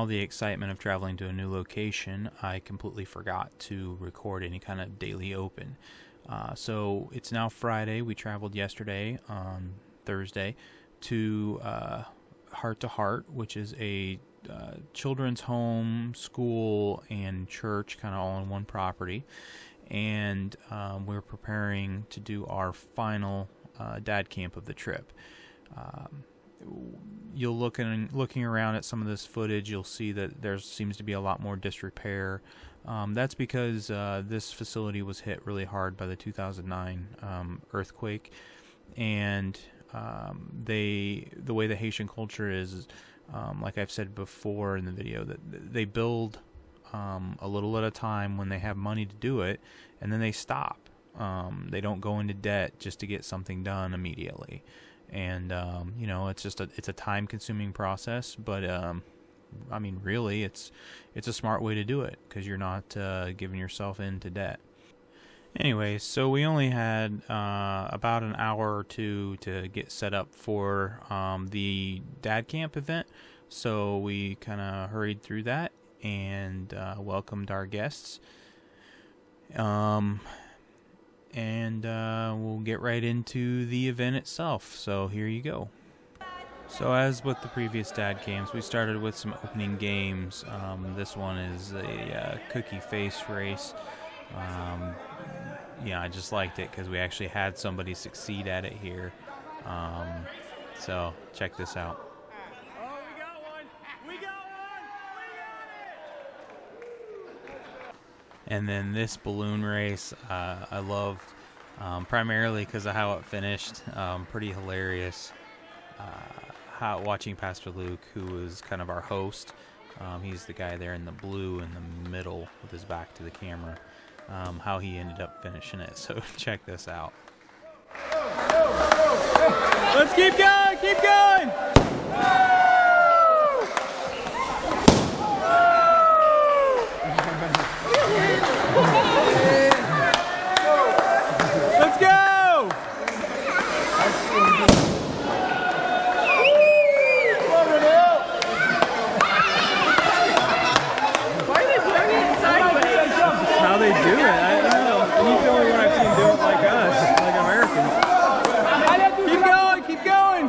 all the excitement of traveling to a new location, I completely forgot to record any kind of daily open. So it's now Friday. We traveled yesterday on Thursday to Heart to Heart, which is a children's home, school, and church kind of all in one property. And we're preparing to do our final dad camp of the trip. You'll looking around at some of this footage, you'll see that there seems to be a lot more disrepair. That's because this facility was hit really hard by the 2009 earthquake, and the way the Haitian culture is, like I've said before in the video, that they build a little at a time when they have money to do it, and then they stop. They don't go into debt just to get something done immediately. And you know, it's a time-consuming process, but I mean, really, it's a smart way to do it because you're not giving yourself into debt. Anyway, so we only had about an hour or two to get set up for the dad camp event, so we kind of hurried through that and welcomed our guests. And we'll get right into the event itself. So here you go. So as with the previous dad camps, we started with some opening games. This one is a cookie face race. Yeah, I just liked it because we actually had somebody succeed at it here. So check this out. Oh, we got one! We got one! We got it! And then this balloon race, I loved, primarily because of how it finished. Pretty hilarious. Watching Pastor Luke, who was kind of our host. He's the guy there in the blue in the middle with his back to the camera. How he ended up finishing it. So check this out. Let's keep going! Keep going! Let's go! Why are they throwing it sideways? That's how they do it. I don't know. He's the only one I've seen do it like us, like Americans. Keep going, keep going.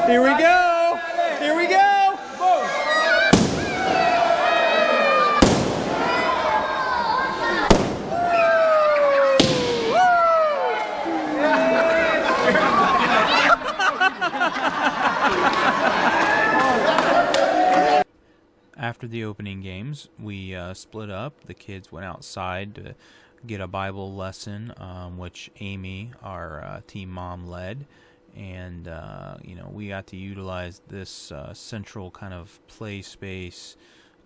Here we go. Here we go. After the opening games, we split up. The kids went outside to get a Bible lesson, which Amy, our team mom, led. And, you know, we got to utilize this central kind of play space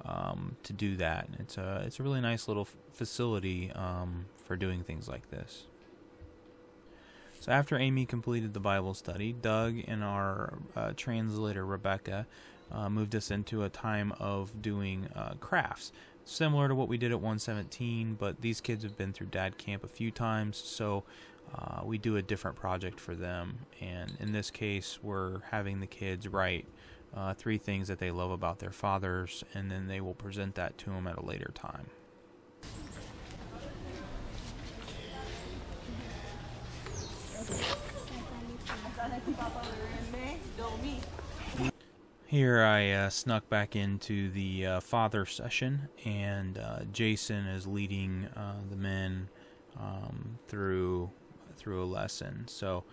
to do that. It's a really nice little facility for doing things like this. So after Amy completed the Bible study, Doug and our translator, Rebecca, moved us into a time of doing crafts, similar to what we did at 117, but these kids have been through dad camp a few times, so we do a different project for them. And in this case, we're having the kids write 3 things that they love about their fathers, and then they will present that to them at a later time. Here I snuck back into the father session, and Jason is leading the men through a lesson. So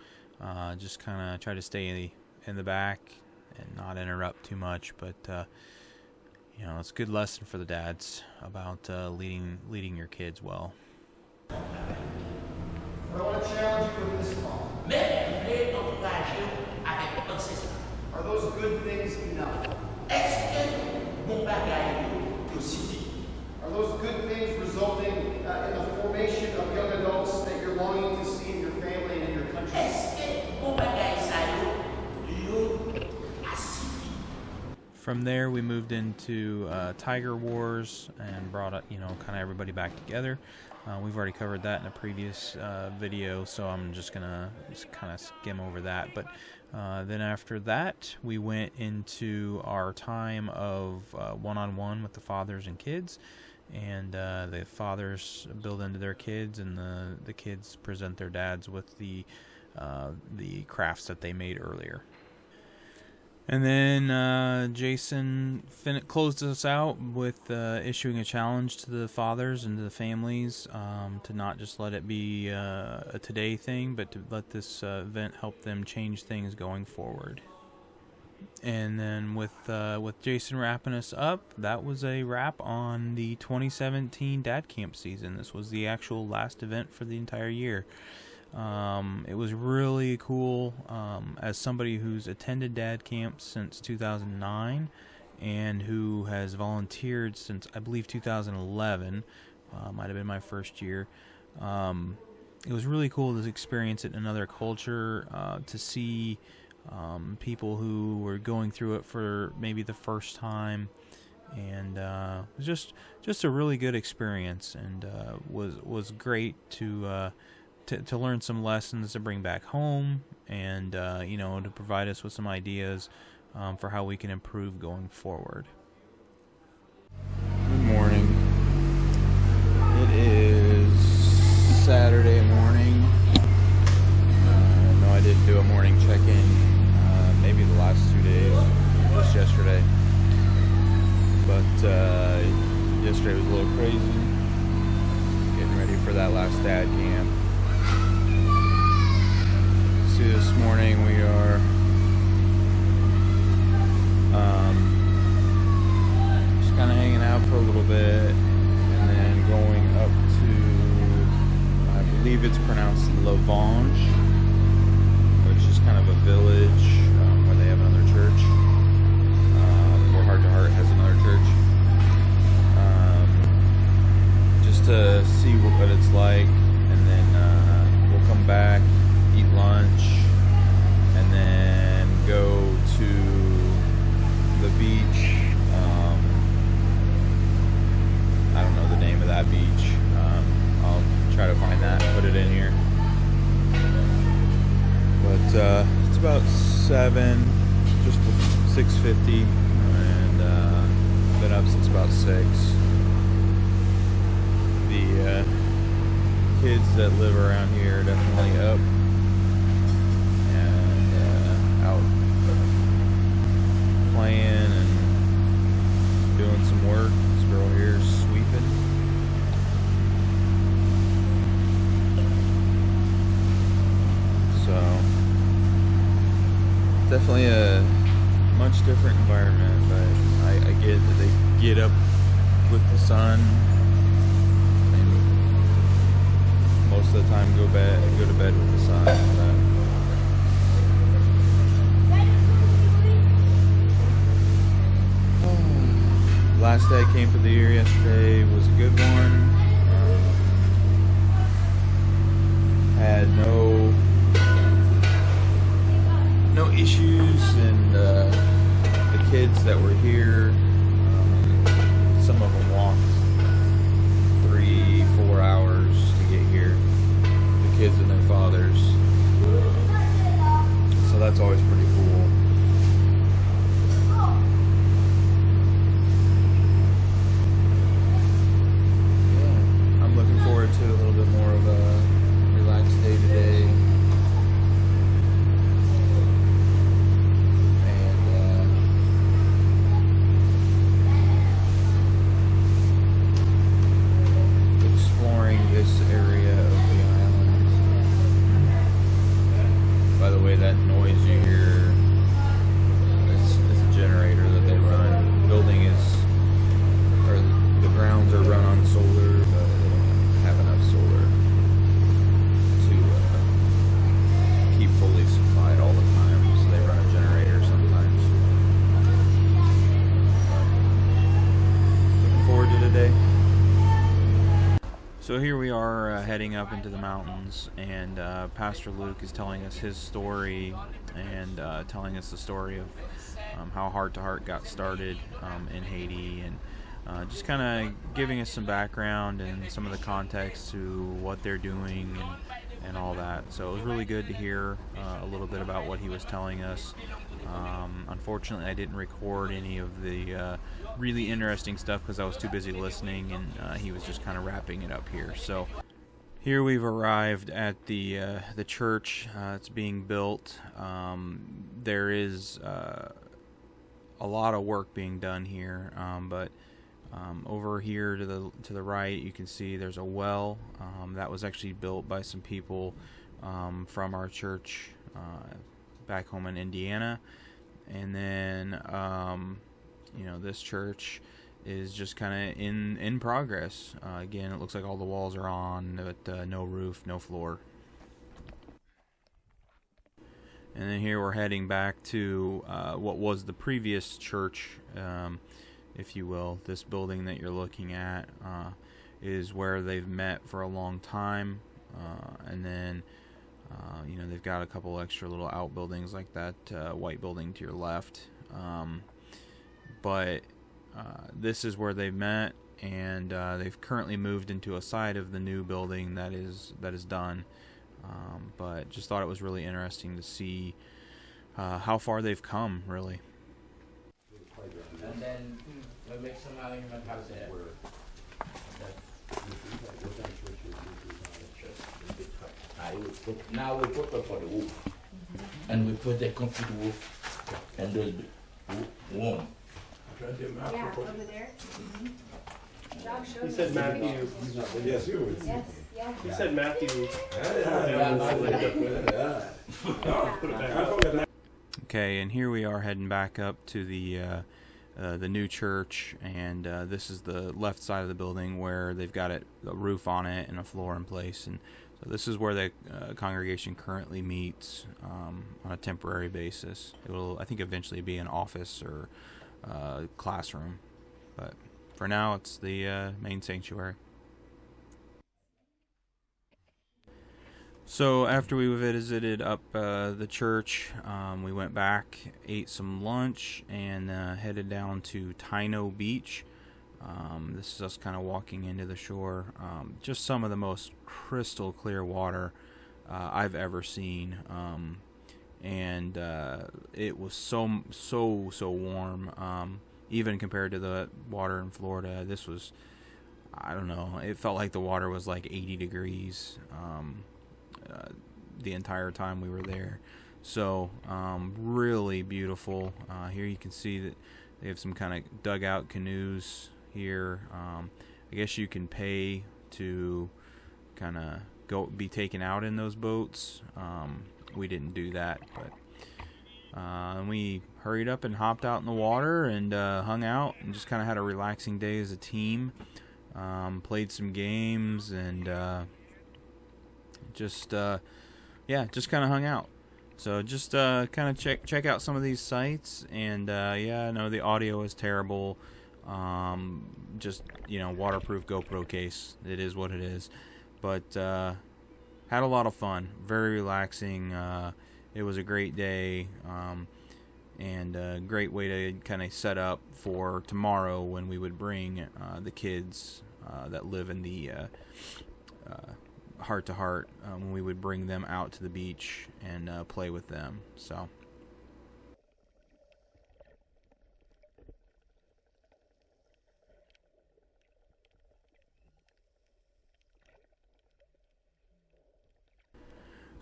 just kind of try to stay in the back and not interrupt too much. But you know, it's a good lesson for the dads about leading your kids well. I want to challenge you with this call. Are those good things enough? Are those good things resulting in the formation of young adults that you're longing to see in your family and in your country? From there, we moved into Tiger Wars and brought kind of everybody back together. We've already covered that in a previous video, so I'm just gonna kind of skim over that. But then after that, we went into our time of one-on-one with the fathers and kids, and the fathers build into their kids, and the kids present their dads with the crafts that they made earlier. And then Jason closed us out with issuing a challenge to the fathers and to the families to not just let it be a today thing, but to let this event help them change things going forward. And then with Jason wrapping us up, that was a wrap on the 2017 Dad Camp season. This was the actual last event for the entire year. It was really cool as somebody who's attended Dad Camp since 2009 and who has volunteered since, I believe, 2011. Might have been my first year. It was really cool to experience it in another culture, to see people who were going through it for maybe the first time. And it was just a really good experience, and was great to learn some lessons to bring back home, and to provide us with some ideas for how we can improve going forward. Good morning. It is Saturday morning. No, I didn't do a morning check-in. Maybe the last 2 days, just yesterday. But yesterday was a little crazy. Getting ready for that last Dad Camp. This morning we are just kind of hanging out for a little bit, and then going up to, I believe it's pronounced Lavange, which is kind of a village where they have another church, or Heart to Heart has another church, just to see what it's like, and then we'll come back, eat lunch, and then go to the beach. I don't know the name of that beach. I'll try to find that and put it in here. But it's about 7, just 6:50, and been up since about 6. The kids that live around here are definitely up and out playing and doing some work. This girl here is sweeping. So definitely a much different environment, but I get that they get up with the sun. Most of the time go to bed with the sun. Last Dad Camp of the year yesterday was a good one. Had no issues, and the kids that were here, some of them walked 3-4 hours to get here. The kids and their fathers. So that's always pretty cool. Yeah, I'm looking forward to a little bit more of a relaxed day today. This area of the island. By the way, that noise you hear is a generator that they run. The building the grounds are run on solar, but they don't have enough solar to keep fully supplied all the time, so they run a generator sometimes. Looking forward to today. So here we are heading up into the mountains, and Pastor Luke is telling us his story, and telling us the story of how Heart to Heart got started in Haiti, and just kind of giving us some background and some of the context to what they're doing and all that. So it was really good to hear a little bit about what he was telling us. Unfortunately, I didn't record any of the really interesting stuff because I was too busy listening, and he was just kind of wrapping it up here. So here we've arrived at the church. It's being built. There is a lot of work being done here, but over here to the right, you can see there's a well that was actually built by some people from our church back home in Indiana. And then this church is just kind of in progress. Again, it looks like all the walls are on, but no roof, no floor. And then here we're heading back to what was the previous church, if you will. This building that you're looking at is where they've met for a long time, and then they've got a couple extra little outbuildings like that white building to your left, but this is where they've met, and they've currently moved into a side of the new building that is done. But just thought it was really interesting to see how far they've come, really. And then we'll make some argument house there. Now we put up for the roof. And we put the concrete roof and the warm. Yeah, over there. Doug showed He me. said Matthew. Yes, you would. Yes, yeah. He said Matthew. Okay, and here we are heading back up to the new church, and this is the left side of the building where they've got a roof on it and a floor in place, and so this is where the congregation currently meets on a temporary basis. It will, I think, eventually be an office or classroom, but for now it's the main sanctuary. So after we visited up the church, we went back, ate some lunch, and headed down to Taino Beach. This is us kind of walking into the shore. Just some of the most crystal clear water I've ever seen, and it was so warm, even compared to the water in Florida. This was, I don't know, it felt like the water was like 80 degrees the entire time we were there. So really beautiful. Here you can see that they have some kind of dugout canoes here. I guess you can pay to kind of be taken out in those boats. We didn't do that, but and we hurried up and hopped out in the water and hung out and just kind of had a relaxing day as a team. Played some games and just kind of hung out. So just kind of check out some of these sites, and I know the audio is terrible. Just waterproof GoPro case. It is what it is. But had a lot of fun. Very relaxing. It was a great day, and a great way to kind of set up for tomorrow when we would bring the kids that live in the Heart to Heart, when we would bring them out to the beach and play with them. So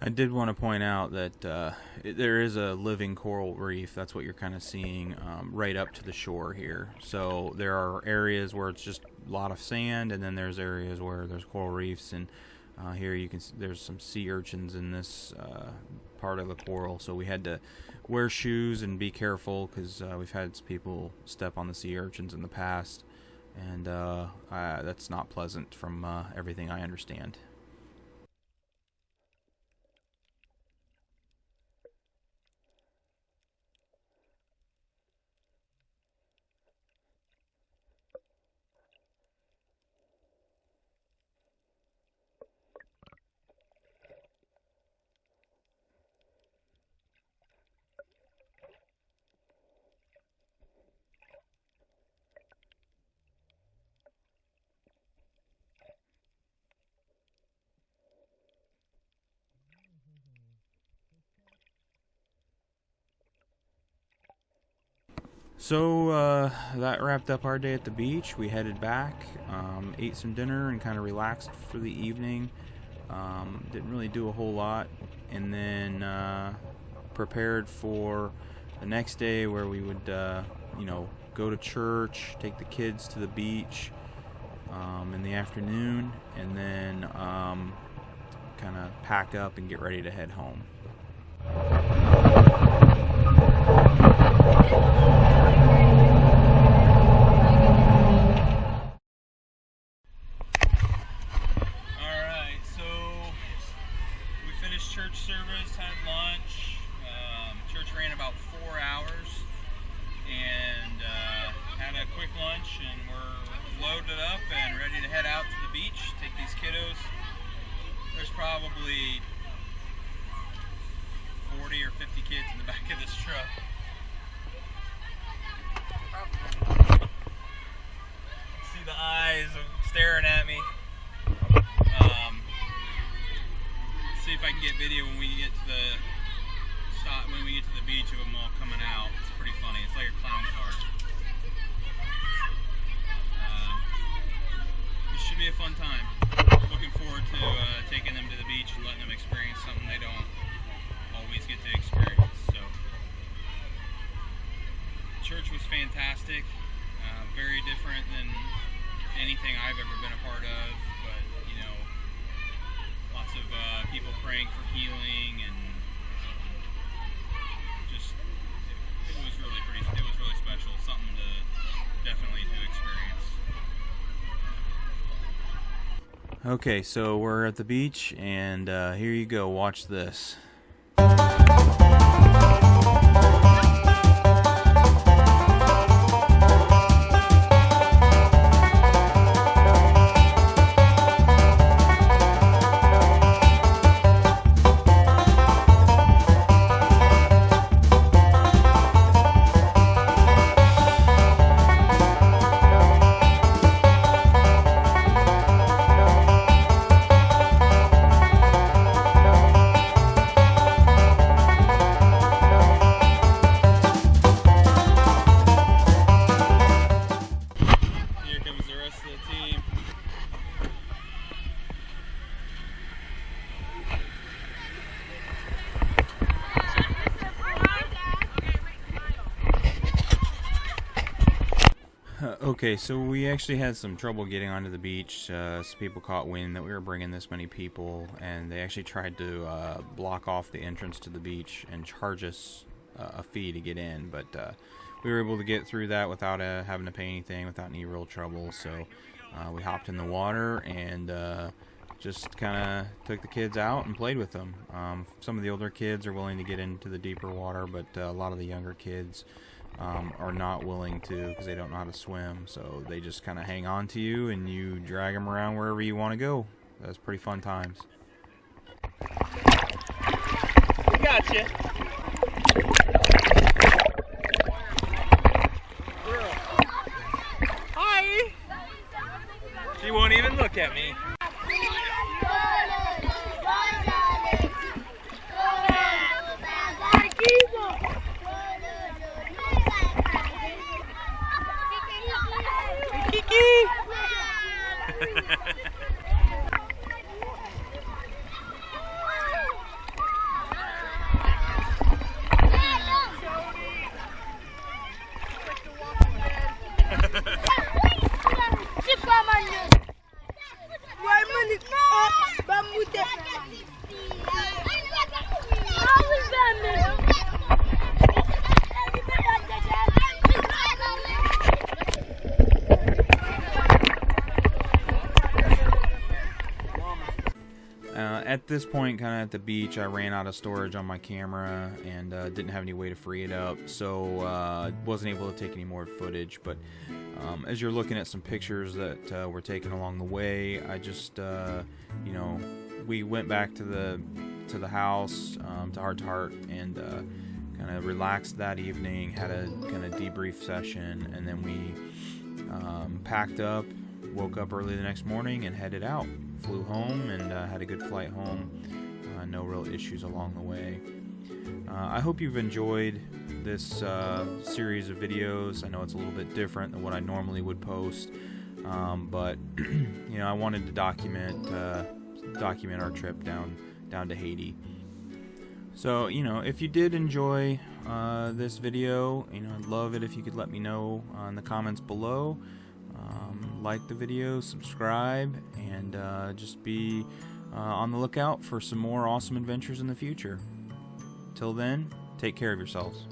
I did want to point out that there is a living coral reef. That's what you're kind of seeing right up to the shore here. So there are areas where it's just a lot of sand, and then there's areas where there's coral reefs, and here you can see there's some sea urchins in this part of the coral. So we had to wear shoes and be careful because we've had people step on the sea urchins in the past, and that's not pleasant from everything I understand. So that wrapped up our day at the beach. We headed back, ate some dinner, and kind of relaxed for the evening. Didn't really do a whole lot, and then prepared for the next day, where we would, go to church, take the kids to the beach in the afternoon, and then kind of pack up and get ready to head home. Alright, so we finished church service, had lunch. Church ran about 4 hours, and had a quick lunch, and we're loaded up and ready to head out to the beach, take these kiddos. There's probably 40 or 50 kids in the back of this truck. See the eyes staring at me. See if I can get video when we get to the beach of them all coming out. It's pretty funny. It's like a clown car. This should be a fun time. Looking forward to taking them to the beach and letting them experience something they don't always get to experience. So, church was fantastic. Very different than anything I've ever been a part of, but lots of people praying for healing, and just it was really special. Something to definitely to experience. Okay, so we're at the beach, and here you go. Watch this. Okay, so we actually had some trouble getting onto the beach. Some people caught wind that we were bringing this many people, and they actually tried to block off the entrance to the beach and charge us a fee to get in, but we were able to get through that without having to pay anything, without any real trouble. So we hopped in the water and just kind of took the kids out and played with them. Some of the older kids are willing to get into the deeper water, but a lot of the younger kids are not willing to, because they don't know how to swim. So they just kind of hang on to you, and you drag them around wherever you want to go. That's pretty fun times. Gotcha. Hi. She won't even look at me. At this point, kind of at the beach, I ran out of storage on my camera and didn't have any way to free it up, so wasn't able to take any more footage. But as you're looking at some pictures that were taken along the way, I just, we went back to the house, to Heart to Heart, and kind of relaxed that evening, had a kind of debrief session, and then we packed up, woke up early the next morning, and headed out. Flew home and had a good flight home. No real issues along the way. I hope you've enjoyed this series of videos. I know it's a little bit different than what I normally would post, but you know, I wanted to document our trip down to Haiti. So, you know, if you did enjoy this video, you know, I'd love it if you could let me know in the comments below. Like the video, subscribe, and just be on the lookout for some more awesome adventures in the future. Till then, take care of yourselves.